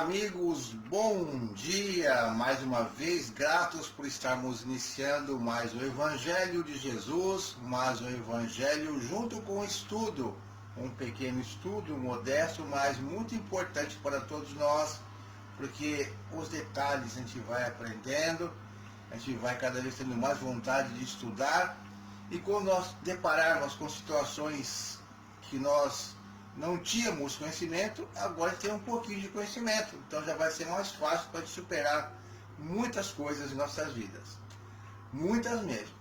amigos, bom dia! Mais uma vez, gratos por estarmos iniciando mais o Evangelho de Jesus, mais um Evangelho junto com o estudo, um pequeno estudo modesto, mas muito importante para todos nós, porque os detalhes a gente vai aprendendo, a gente vai cada vez tendo mais vontade de estudar, e quando nós depararmos com situações que nós não tínhamos conhecimento, agora tem um pouquinho de conhecimento, então já vai ser mais fácil para superar muitas coisas em nossas vidas, muitas mesmo.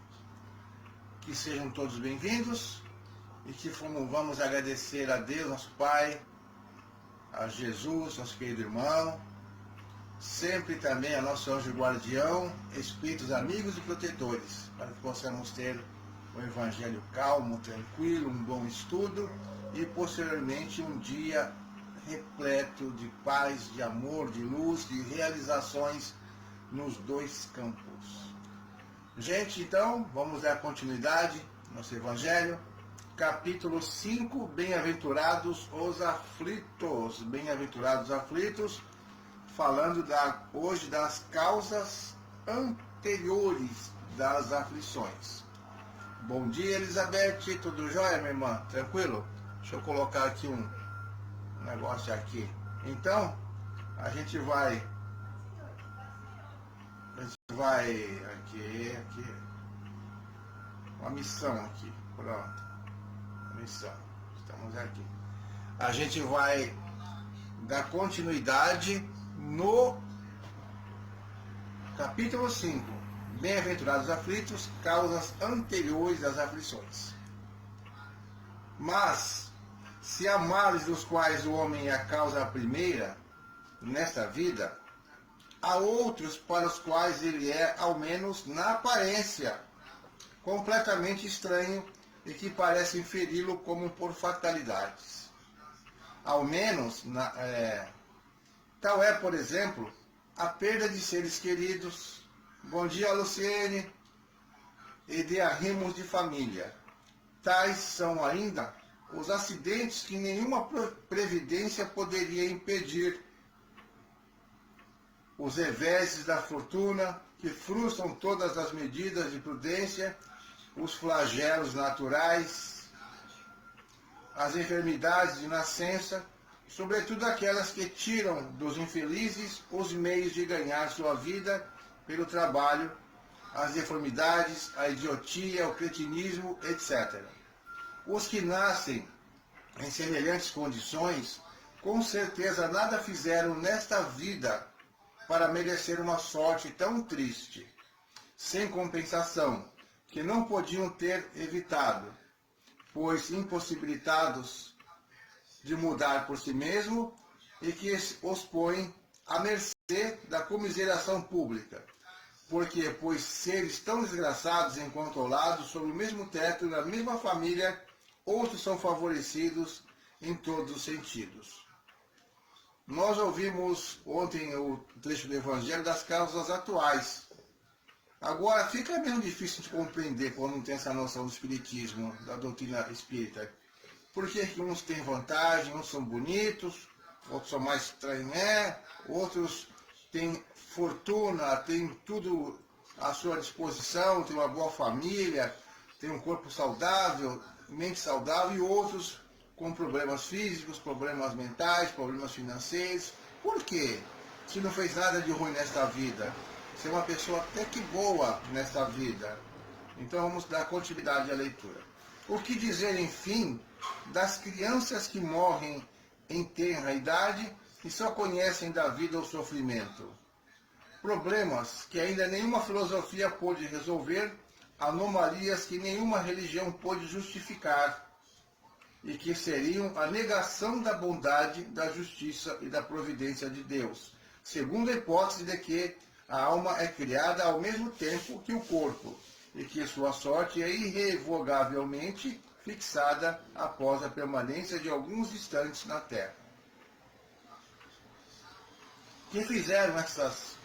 Que sejam todos bem-vindos e que vamos agradecer a Deus, nosso Pai, a Jesus, nosso querido irmão, sempre também a nosso anjo guardião, espíritos amigos e protetores, para que possamos ter um evangelho calmo, tranquilo, um bom estudo e posteriormente um dia repleto de paz, de amor, de luz, de realizações nos dois campos. Gente, então, vamos dar continuidade ao nosso evangelho. Capítulo 5, Bem-aventurados os aflitos. Bem-aventurados os aflitos, falando hoje das causas anteriores das aflições. Bom dia, Elizabeth, tudo jóia, minha irmã? Tranquilo? Deixa eu colocar aqui um negócio aqui. Então, a gente vai aqui, uma missão aqui, pronto, missão, estamos aqui. A gente vai dar continuidade no capítulo 5, Bem-aventurados os aflitos, causas anteriores às aflições. Mas, se há males dos quais o homem é a causa primeira nesta vida, há outros para os quais ele é, ao menos na aparência, completamente estranho e que parecem feri-lo como por fatalidades. Ao menos, tal é, por exemplo, a perda de seres queridos. Bom dia, Luciene, e de arrimos de família. Tais são ainda os acidentes que nenhuma previdência poderia impedir, os reveses da fortuna que frustram todas as medidas de prudência, os flagelos naturais, as enfermidades de nascença, sobretudo aquelas que tiram dos infelizes os meios de ganhar sua vida pelo trabalho, as deformidades, a idiotia, o cretinismo, etc. Os que nascem em semelhantes condições, com certeza nada fizeram nesta vida para merecer uma sorte tão triste, sem compensação, que não podiam ter evitado, pois impossibilitados de mudar por si mesmo e que os põem à mercê da comiseração pública. Porque, pois seres tão desgraçados incontrolados sob o mesmo teto e na mesma família, outros são favorecidos em todos os sentidos. Nós ouvimos ontem o trecho do Evangelho das causas atuais. Agora, fica meio difícil de compreender quando não tem essa noção do espiritismo, da doutrina espírita. Por que uns têm vantagem, uns são bonitos, outros são mais estranhos, outros têm fortuna, têm tudo à sua disposição, têm uma boa família, têm um corpo saudável, mente saudável, e outros com problemas físicos, problemas mentais, problemas financeiros. Por quê? Se não fez nada de ruim nesta vida. Você é uma pessoa até que boa nesta vida. Então vamos dar continuidade à leitura. O que dizer, enfim, das crianças que morrem em tenra idade e só conhecem da vida o sofrimento? Problemas que ainda nenhuma filosofia pôde resolver, anomalias que nenhuma religião pôde justificar, e que seriam a negação da bondade, da justiça e da providência de Deus, segundo a hipótese de que a alma é criada ao mesmo tempo que o corpo, e que sua sorte é irrevogavelmente fixada após a permanência de alguns instantes na Terra. Que fizeram essas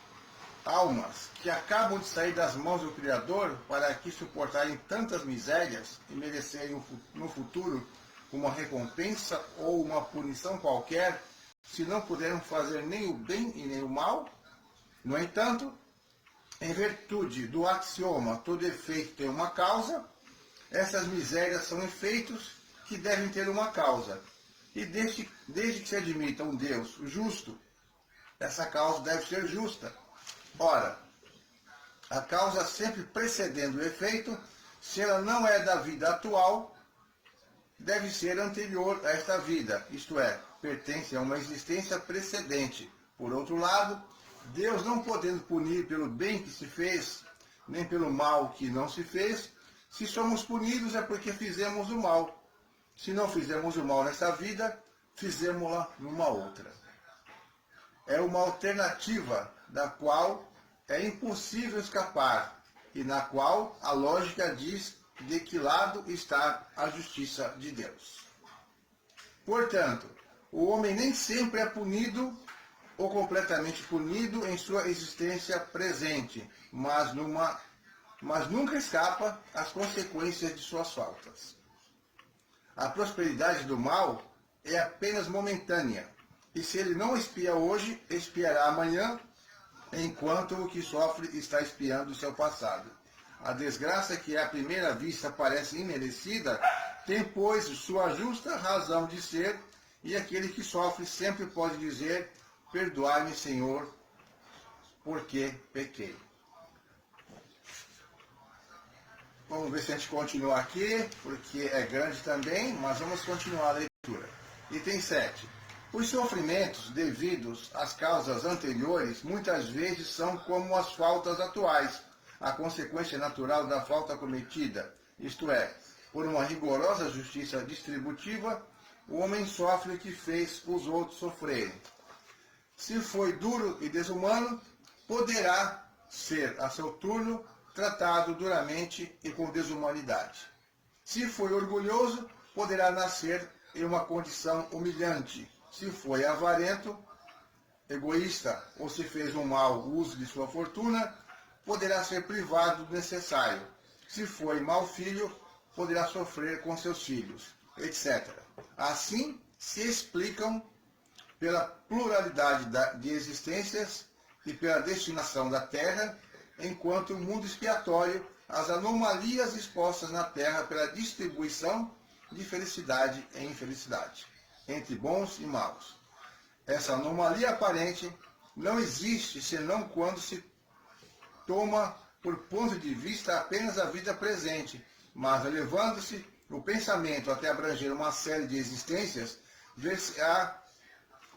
almas que acabam de sair das mãos do Criador para aqui suportarem tantas misérias e merecerem no futuro uma recompensa ou uma punição qualquer se não puderam fazer nem o bem e nem o mal. No entanto, em virtude do axioma todo efeito tem uma causa, essas misérias são efeitos que devem ter uma causa. E desde que se admita um Deus justo, essa causa deve ser justa. Ora, a causa sempre precedendo o efeito, se ela não é da vida atual, deve ser anterior a esta vida, isto é, pertence a uma existência precedente. Por outro lado, Deus não podendo punir pelo bem que se fez, nem pelo mal que não se fez, se somos punidos é porque fizemos o mal. Se não fizemos o mal nesta vida, fizemos-la numa outra. É uma alternativa da qual é impossível escapar e na qual a lógica diz de que lado está a justiça de Deus. Portanto, o homem nem sempre é punido ou completamente punido em sua existência presente, mas nunca escapa às consequências de suas faltas. A prosperidade do mal é apenas momentânea, e se ele não espia hoje, espiará amanhã, enquanto o que sofre está espiando o seu passado. A desgraça que à primeira vista parece imerecida, tem, pois, sua justa razão de ser, e aquele que sofre sempre pode dizer: perdoai-me, Senhor, porque pequei. Vamos ver se a gente continua aqui, porque é grande também, mas vamos continuar a leitura. Item 7. Os sofrimentos devidos às causas anteriores muitas vezes são como as faltas atuais, a consequência natural da falta cometida, isto é, por uma rigorosa justiça distributiva, o homem sofre o que fez os outros sofrerem. Se foi duro e desumano, poderá ser, a seu turno, tratado duramente e com desumanidade. Se foi orgulhoso, poderá nascer em uma condição humilhante. Se foi avarento, egoísta, ou se fez um mau uso de sua fortuna, poderá ser privado do necessário. Se foi mau filho, poderá sofrer com seus filhos, etc. Assim se explicam, pela pluralidade de existências e pela destinação da Terra, enquanto o mundo expiatório, as anomalias expostas na Terra pela distribuição de felicidade e infelicidade, entre bons e maus. Essa anomalia aparente não existe senão quando se toma por ponto de vista apenas a vida presente, mas elevando-se o pensamento até abranger uma série de existências, ver-se-á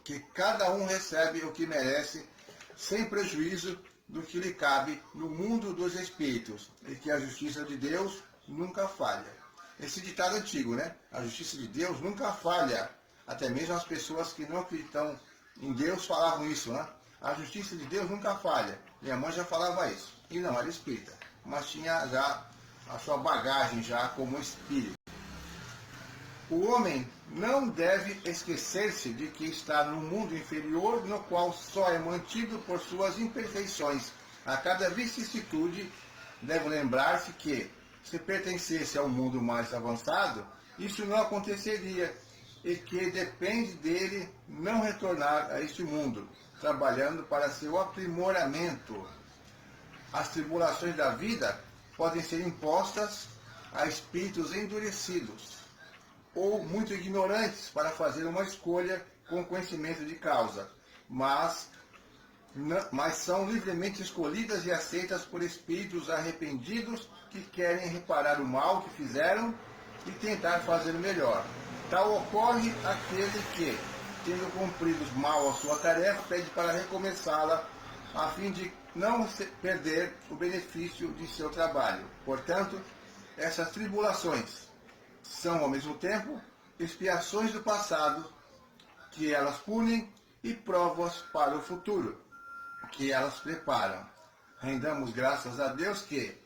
que cada um recebe o que merece, sem prejuízo do que lhe cabe no mundo dos espíritos, e que a justiça de Deus nunca falha. Esse ditado antigo, né? A justiça de Deus nunca falha. Até mesmo as pessoas que não acreditam em Deus falavam isso, né? A justiça de Deus nunca falha. Minha mãe já falava isso. E não era espírita, mas tinha já a sua bagagem já como espírito. O homem não deve esquecer-se de que está no mundo inferior, no qual só é mantido por suas imperfeições. A cada vicissitude, deve lembrar-se que, se pertencesse ao mundo mais avançado, isso não aconteceria, e que depende dele não retornar a este mundo, trabalhando para seu aprimoramento. As tribulações da vida podem ser impostas a espíritos endurecidos, ou muito ignorantes para fazer uma escolha com conhecimento de causa, mas são livremente escolhidas e aceitas por espíritos arrependidos que querem reparar o mal que fizeram e tentar fazer o melhor. Tal ocorre aquele que, tendo cumprido mal a sua tarefa, pede para recomeçá-la, a fim de não perder o benefício de seu trabalho. Portanto, essas tribulações são, ao mesmo tempo, expiações do passado, que elas punem, e provas para o futuro, que elas preparam. Rendamos graças a Deus que,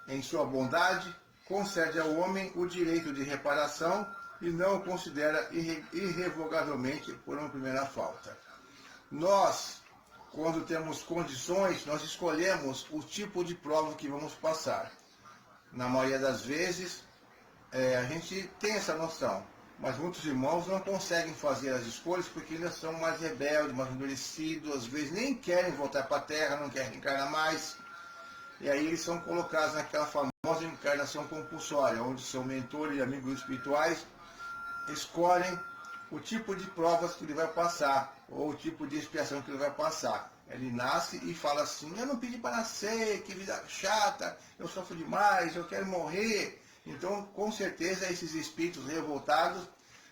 em sua bondade, concede ao homem o direito de reparação e não o considera irrevogavelmente por uma primeira falta. Nós, quando temos condições, nós escolhemos o tipo de prova que vamos passar. Na maioria das vezes, a gente tem essa noção. Mas muitos irmãos não conseguem fazer as escolhas porque ainda são mais rebeldes, mais endurecidos, às vezes nem querem voltar para a Terra, não querem encarnar mais. E aí eles são colocados naquela famosa encarnação compulsória, onde seu mentor e amigos espirituais escolhem o tipo de provas que ele vai passar, ou o tipo de expiação que ele vai passar. Ele nasce e fala assim: eu não pedi para nascer, que vida chata, eu sofro demais, eu quero morrer. Então, com certeza, esses espíritos revoltados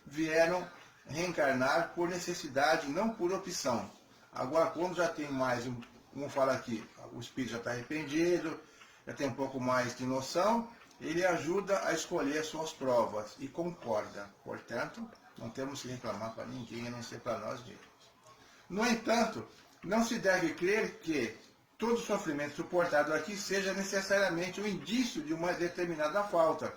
vieram reencarnar por necessidade, não por opção. Agora, quando já tem mais, como fala aqui, o espírito já está arrependido, já tem um pouco mais de noção, ele ajuda a escolher suas provas e concorda. Portanto, não temos que reclamar para ninguém, a não ser para nós mesmos. No entanto, não se deve crer que todo sofrimento suportado aqui seja necessariamente um indício de uma determinada falta.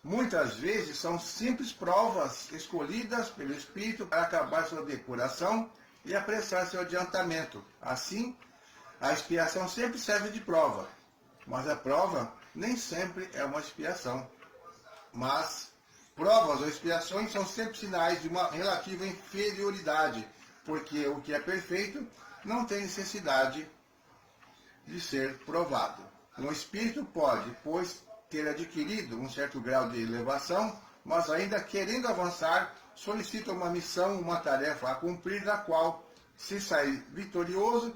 Muitas vezes são simples provas escolhidas pelo Espírito para acabar sua depuração e apressar seu adiantamento. Assim, a expiação sempre serve de prova, mas a prova nem sempre é uma expiação. Mas provas ou expiações são sempre sinais de uma relativa inferioridade, porque o que é perfeito não tem necessidade de ser provado. Um espírito pode, pois, ter adquirido um certo grau de elevação, mas ainda querendo avançar, solicita uma missão, uma tarefa a cumprir, da qual, se sair vitorioso,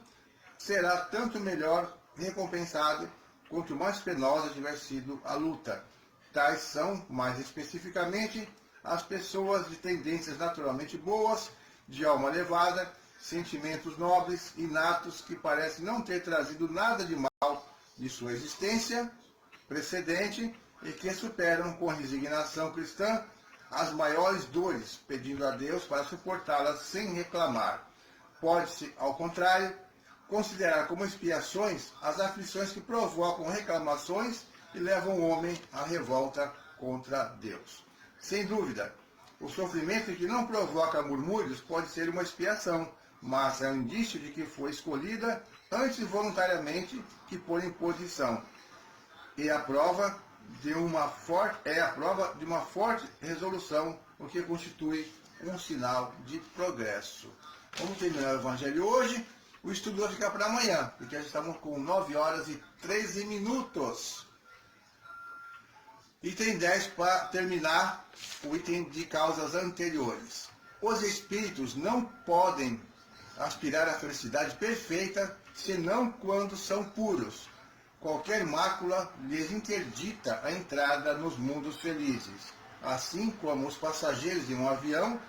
será tanto melhor recompensado quanto mais penosa tiver sido a luta. Tais são, mais especificamente, as pessoas de tendências naturalmente boas, de alma elevada, sentimentos nobres, inatos, que parecem não ter trazido nada de mal de sua existência precedente e que superam com resignação cristã as maiores dores, pedindo a Deus para suportá-las sem reclamar. Pode-se, ao contrário, considerar como expiações as aflições que provocam reclamações e levam o homem à revolta contra Deus. Sem dúvida, o sofrimento que não provoca murmúrios pode ser uma expiação, mas é um indício de que foi escolhida antes voluntariamente que por imposição. E a prova de uma forte resolução, o que constitui um sinal de progresso. Vamos terminar o Evangelho hoje. O estudo vai ficar para amanhã, porque já estamos com 9 horas e 13 minutos. Item 10 para terminar o item de causas anteriores. Os espíritos não podem aspirar à felicidade perfeita senão quando são puros. Qualquer mácula lhes interdita a entrada nos mundos felizes, assim como os passageiros de um avião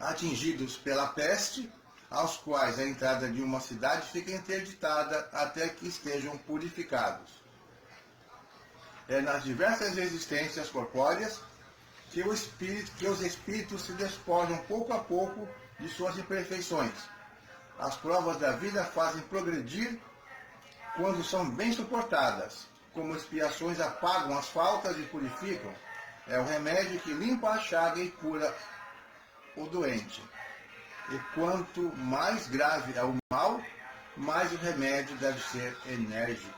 atingidos pela peste, aos quais a entrada de uma cidade fica interditada até que estejam purificados. É nas diversas existências corpóreas que os espíritos se despojam pouco a pouco de suas imperfeições. As provas da vida fazem progredir quando são bem suportadas. Como expiações apagam as faltas e purificam, é o remédio que limpa a chaga e cura o doente. E quanto mais grave é o mal, mais o remédio deve ser enérgico.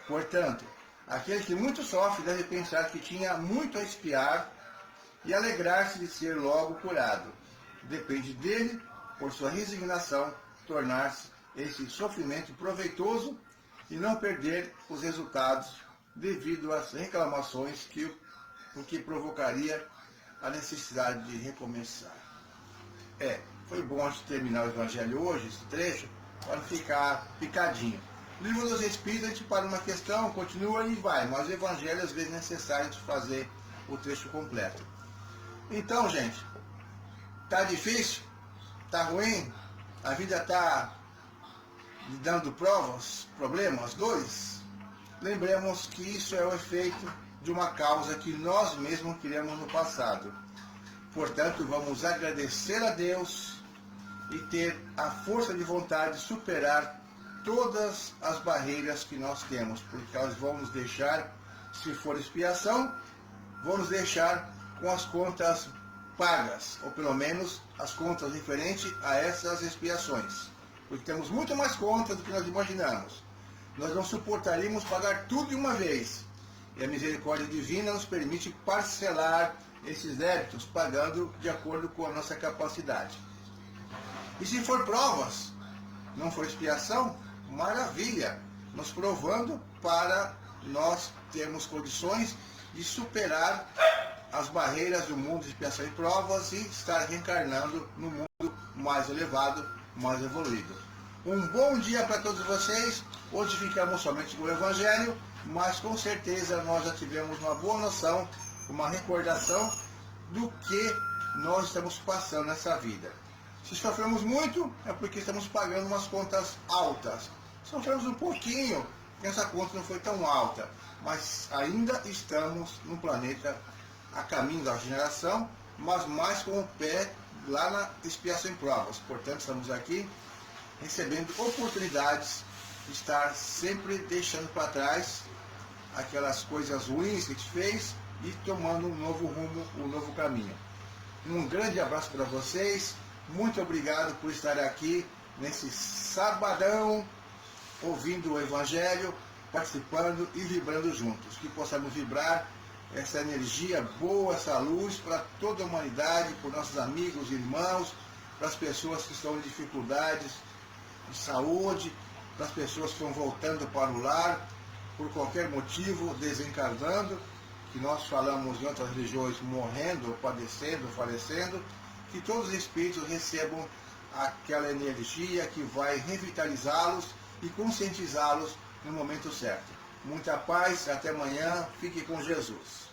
Portanto, aquele que muito sofre deve pensar que tinha muito a expiar e alegrar-se de ser logo curado. Depende dele, por sua resignação, tornar-se esse sofrimento proveitoso e não perder os resultados devido às reclamações o que provocaria a necessidade de recomeçar. Foi bom a gente terminar o Evangelho hoje, esse trecho, para ficar picadinho. No Livro dos Espíritos a gente para uma questão, continua e vai, mas o Evangelho às vezes é necessário de fazer o trecho completo. Então, gente, tá difícil? Tá ruim? A vida tá lhe dando provas, problemas, dores? Lembremos que isso é o efeito de uma causa que nós mesmos criamos no passado. Portanto, vamos agradecer a Deus e ter a força de vontade de superar todas as barreiras que nós temos, porque elas vão nos deixar, se for expiação, vão nos deixar com as contas pagas, ou pelo menos as contas referentes a essas expiações, porque temos muito mais contas do que nós imaginamos. Nós não suportaríamos pagar tudo de uma vez, e a misericórdia divina nos permite parcelar esses débitos, pagando de acordo com a nossa capacidade. E se for provas, não for expiação, maravilha, nos provando para nós termos condições de superar as barreiras do mundo de expiação e provas e estar reencarnando no mundo mais elevado, mais evoluído. Um bom dia para todos vocês. Hoje ficamos somente com o Evangelho, mas com certeza nós já tivemos uma boa noção, uma recordação do que nós estamos passando nessa vida. Se sofremos muito, é porque estamos pagando umas contas altas. Se sofremos um pouquinho, essa conta não foi tão alta, mas ainda estamos no planeta a caminho da regeneração, mas mais com o pé lá na expiação em provas. Portanto, estamos aqui recebendo oportunidades de estar sempre deixando para trás aquelas coisas ruins que a gente fez e tomando um novo rumo, um novo caminho. Um grande abraço para vocês, muito obrigado por estar aqui nesse sabadão, ouvindo o Evangelho, participando e vibrando juntos. Que possamos vibrar essa energia boa, essa luz para toda a humanidade, por nossos amigos, irmãos, para as pessoas que estão em dificuldades de saúde, para as pessoas que estão voltando para o lar, por qualquer motivo, desencarnando, que nós falamos em outras religiões, morrendo, padecendo, falecendo, que todos os espíritos recebam aquela energia que vai revitalizá-los e conscientizá-los no momento certo. Muita paz, até amanhã, fique com Jesus.